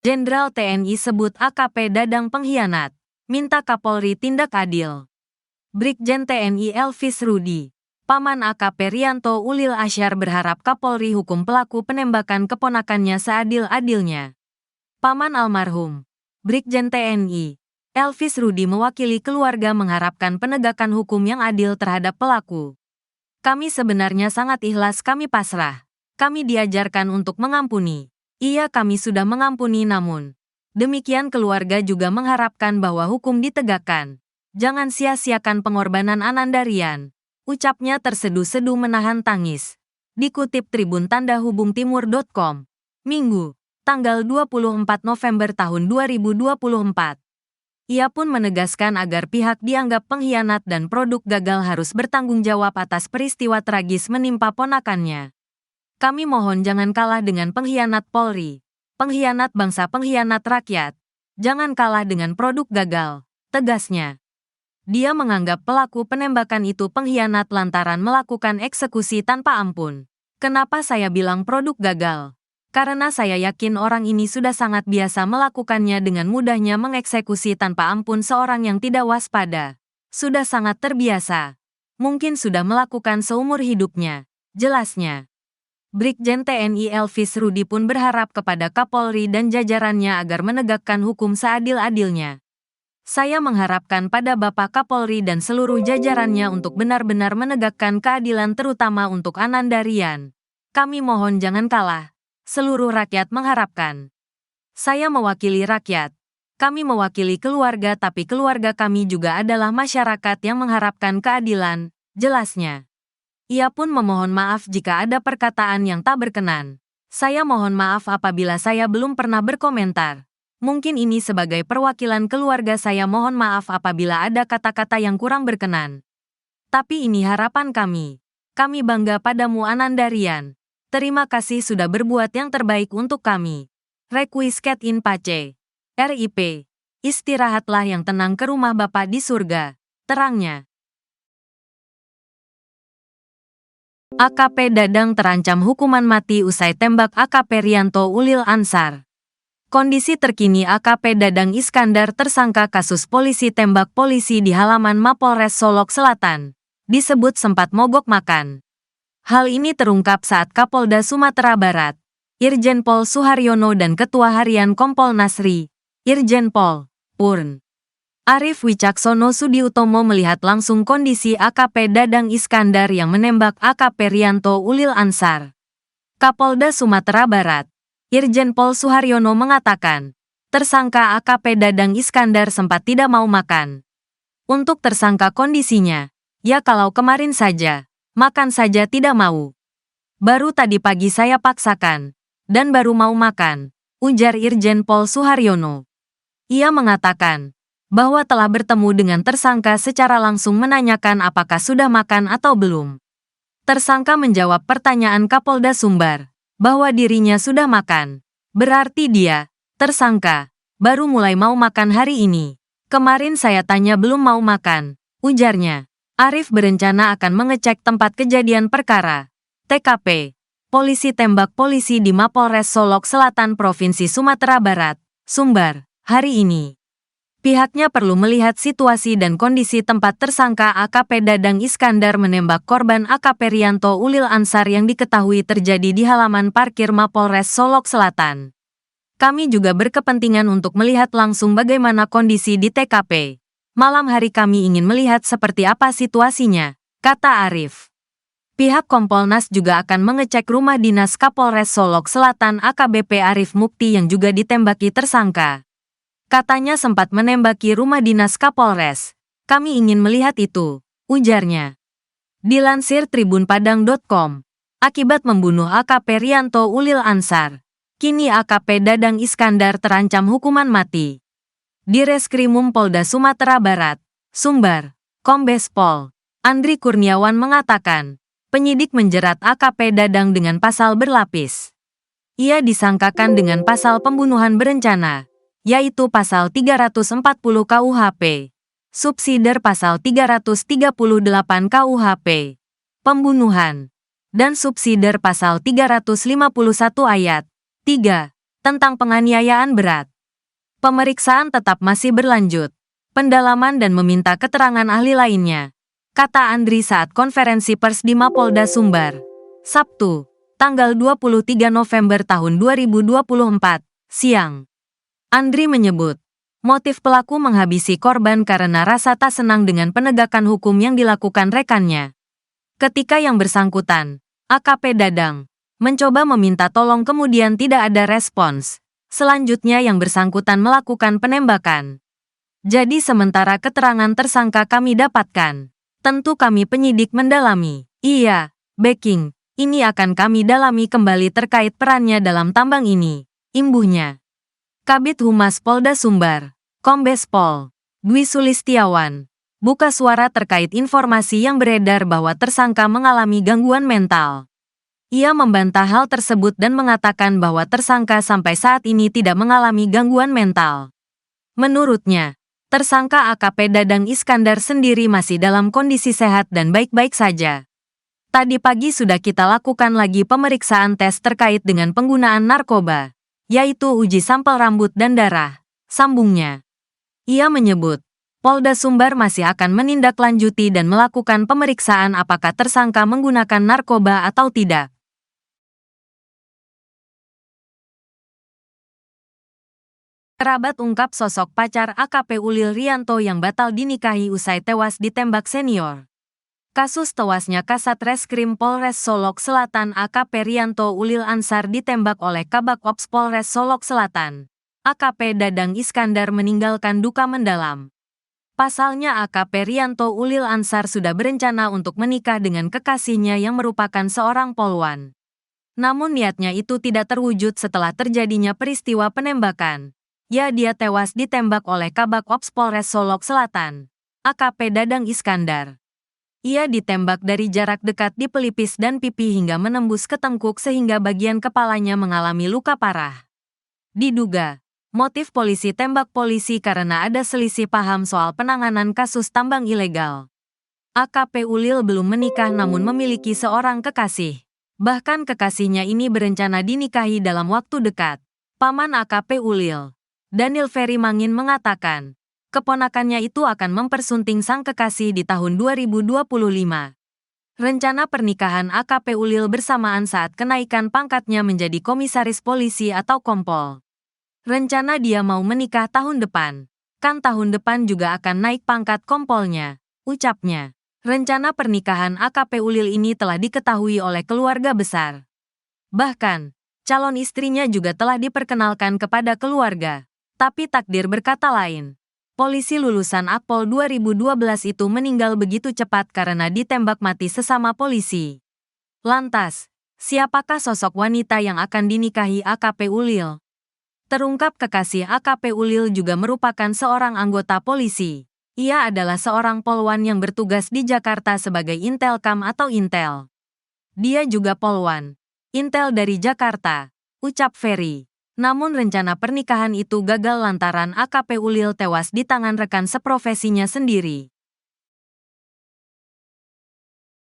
Jenderal TNI sebut AKP Dadang pengkhianat, minta Kapolri tindak adil. Brigjen TNI Elvis Rudi, Paman AKP Rianto Ulil Asyar berharap Kapolri hukum pelaku penembakan keponakannya seadil-adilnya. Paman almarhum, Brigjen TNI Elvis Rudi mewakili keluarga mengharapkan penegakan hukum yang adil terhadap pelaku. Kami sebenarnya sangat ikhlas, kami pasrah. Kami diajarkan untuk mengampuni. Iya, kami sudah mengampuni, namun demikian keluarga juga mengharapkan bahwa hukum ditegakkan. Jangan sia-siakan pengorbanan Anandarian. Ucapnya terseduh-seduh menahan tangis. Dikutip Tribun Tanda Hubung Timur.com, Minggu, tanggal 24 November tahun 2024. Ia pun menegaskan agar pihak dianggap pengkhianat dan produk gagal harus bertanggung jawab atas peristiwa tragis menimpa ponakannya. Kami mohon jangan kalah dengan pengkhianat Polri, pengkhianat bangsa, pengkhianat rakyat. Jangan kalah dengan produk gagal, tegasnya. Dia menganggap pelaku penembakan itu pengkhianat lantaran melakukan eksekusi tanpa ampun. Kenapa saya bilang produk gagal? Karena saya yakin orang ini sudah sangat biasa melakukannya, dengan mudahnya mengeksekusi tanpa ampun seorang yang tidak waspada. Sudah sangat terbiasa. Mungkin sudah melakukan seumur hidupnya, jelasnya. Brigjen TNI Elvis Rudi pun berharap kepada Kapolri dan jajarannya agar menegakkan hukum seadil-adilnya. Saya mengharapkan pada Bapak Kapolri dan seluruh jajarannya untuk benar-benar menegakkan keadilan terutama untuk Anandarian. Kami mohon jangan kalah. Seluruh rakyat mengharapkan. Saya mewakili rakyat. Kami mewakili keluarga, tapi keluarga kami juga adalah masyarakat yang mengharapkan keadilan, jelasnya. Ia pun memohon maaf jika ada perkataan yang tak berkenan. Saya mohon maaf apabila saya belum pernah berkomentar. Mungkin ini sebagai perwakilan keluarga, saya mohon maaf apabila ada kata-kata yang kurang berkenan. Tapi ini harapan kami. Kami bangga padamu Anandarian. Terima kasih sudah berbuat yang terbaik untuk kami. Requiescat in pace. RIP. Istirahatlah yang tenang ke rumah Bapak di surga, terangnya. AKP Dadang terancam hukuman mati usai tembak AKP Rianto Ulil Ansar. Kondisi terkini AKP Dadang Iskandar, tersangka kasus polisi tembak polisi di halaman Mapolres Solok Selatan, disebut sempat mogok makan. Hal ini terungkap saat Kapolda Sumatera Barat, Irjen Pol Suharyono dan Ketua Harian Kompolnas RI, Irjen Pol Purn Arif Wicaksono Sudiutomo melihat langsung kondisi AKP Dadang Iskandar yang menembak AKP Rianto Ulil Ansar. Kapolda Sumatera Barat, Irjen Pol Suharyono mengatakan, tersangka AKP Dadang Iskandar sempat tidak mau makan. Untuk tersangka kondisinya, ya kalau kemarin saja, makan saja tidak mau. Baru tadi pagi saya paksakan, dan baru mau makan, ujar Irjen Pol Suharyono. Ia mengatakan, bahwa telah bertemu dengan tersangka secara langsung menanyakan apakah sudah makan atau belum. Tersangka menjawab pertanyaan Kapolda Sumbar, bahwa dirinya sudah makan. Berarti dia, tersangka, baru mulai mau makan hari ini. Kemarin saya tanya belum mau makan, ujarnya. Arif berencana akan mengecek tempat kejadian perkara, TKP, polisi tembak polisi di Mapolres Solok Selatan Provinsi Sumatera Barat, Sumbar, hari ini. Pihaknya perlu melihat situasi dan kondisi tempat tersangka AKP Dadang Iskandar menembak korban AKP Rianto Ulil Ansar yang diketahui terjadi di halaman parkir Mapolres Solok Selatan. Kami juga berkepentingan untuk melihat langsung bagaimana kondisi di TKP. Malam hari kami ingin melihat seperti apa situasinya, kata Arif. Pihak Kompolnas juga akan mengecek rumah dinas Kapolres Solok Selatan AKBP Arif Mukti yang juga ditembaki tersangka. Katanya sempat menembaki rumah dinas Kapolres. Kami ingin melihat itu, ujarnya. Dilansir tribunpadang.com, akibat membunuh AKP Rianto Ulil Ansar, kini AKP Dadang Iskandar terancam hukuman mati. Di Reskrimum Polda Sumatera Barat, Sumbar, Kombes Pol Andri Kurniawan mengatakan, penyidik menjerat AKP Dadang dengan pasal berlapis. Ia disangkakan dengan pasal pembunuhan berencana, yaitu pasal 340 KUHP, subsidiar pasal 338 KUHP, pembunuhan, dan subsidiar pasal 351 ayat 3 tentang penganiayaan berat. Pemeriksaan tetap masih berlanjut. Pendalaman dan meminta keterangan ahli lainnya, kata Andri saat konferensi pers di Mapolda Sumbar, Sabtu, tanggal 23 November tahun 2024, siang. Andri menyebut, motif pelaku menghabisi korban karena rasa tak senang dengan penegakan hukum yang dilakukan rekannya. Ketika yang bersangkutan, AKP Dadang, mencoba meminta tolong kemudian tidak ada respons. Selanjutnya yang bersangkutan melakukan penembakan. Jadi sementara keterangan tersangka kami dapatkan, tentu kami penyidik mendalami. Iya, backing, ini akan kami dalami kembali terkait perannya dalam tambang ini, imbuhnya. Kabid Humas Polda Sumbar, Kombes Pol Dwi Sulistiawan, buka suara terkait informasi yang beredar bahwa tersangka mengalami gangguan mental. Ia membantah hal tersebut dan mengatakan bahwa tersangka sampai saat ini tidak mengalami gangguan mental. Menurutnya, tersangka AKP Dadang Iskandar sendiri masih dalam kondisi sehat dan baik-baik saja. Tadi pagi sudah kita lakukan lagi pemeriksaan tes terkait dengan penggunaan narkoba, yaitu uji sampel rambut dan darah, sambungnya. Ia menyebut, Polda Sumbar masih akan menindaklanjuti dan melakukan pemeriksaan apakah tersangka menggunakan narkoba atau tidak. Kerabat ungkap sosok pacar AKP Ulil Rianto yang batal dinikahi usai tewas ditembak senior. Kasus tewasnya Kasat Reskrim Polres Solok Selatan AKP Rianto Ulil Ansar ditembak oleh Kabak Ops Polres Solok Selatan, AKP Dadang Iskandar meninggalkan duka mendalam. Pasalnya AKP Rianto Ulil Ansar sudah berencana untuk menikah dengan kekasihnya yang merupakan seorang polwan. Namun niatnya itu tidak terwujud setelah terjadinya peristiwa penembakan. Dia tewas ditembak oleh Kabak Ops Polres Solok Selatan, AKP Dadang Iskandar. Ia ditembak dari jarak dekat di pelipis dan pipi hingga menembus ke tengkuk sehingga bagian kepalanya mengalami luka parah. Diduga, motif polisi tembak polisi karena ada selisih paham soal penanganan kasus tambang ilegal. AKP Ulil belum menikah namun memiliki seorang kekasih. Bahkan kekasihnya ini berencana dinikahi dalam waktu dekat. Paman AKP Ulil, Daniel Ferry Mangin mengatakan, keponakannya itu akan mempersunting sang kekasih di tahun 2025. Rencana pernikahan AKP Ulil bersamaan saat kenaikan pangkatnya menjadi komisaris polisi atau kompol. Rencana dia mau menikah tahun depan. Kan tahun depan juga akan naik pangkat kompolnya, ucapnya. Rencana pernikahan AKP Ulil ini telah diketahui oleh keluarga besar. Bahkan, calon istrinya juga telah diperkenalkan kepada keluarga. Tapi takdir berkata lain. Polisi lulusan Akpol 2012 itu meninggal begitu cepat karena ditembak mati sesama polisi. Lantas, siapakah sosok wanita yang akan dinikahi AKP Ulil? Terungkap kekasih AKP Ulil juga merupakan seorang anggota polisi. Ia adalah seorang polwan yang bertugas di Jakarta sebagai Intelkam atau Intel. Dia juga polwan Intel dari Jakarta, ucap Ferry. Namun rencana pernikahan itu gagal lantaran AKP Ulil tewas di tangan rekan seprofesinya sendiri.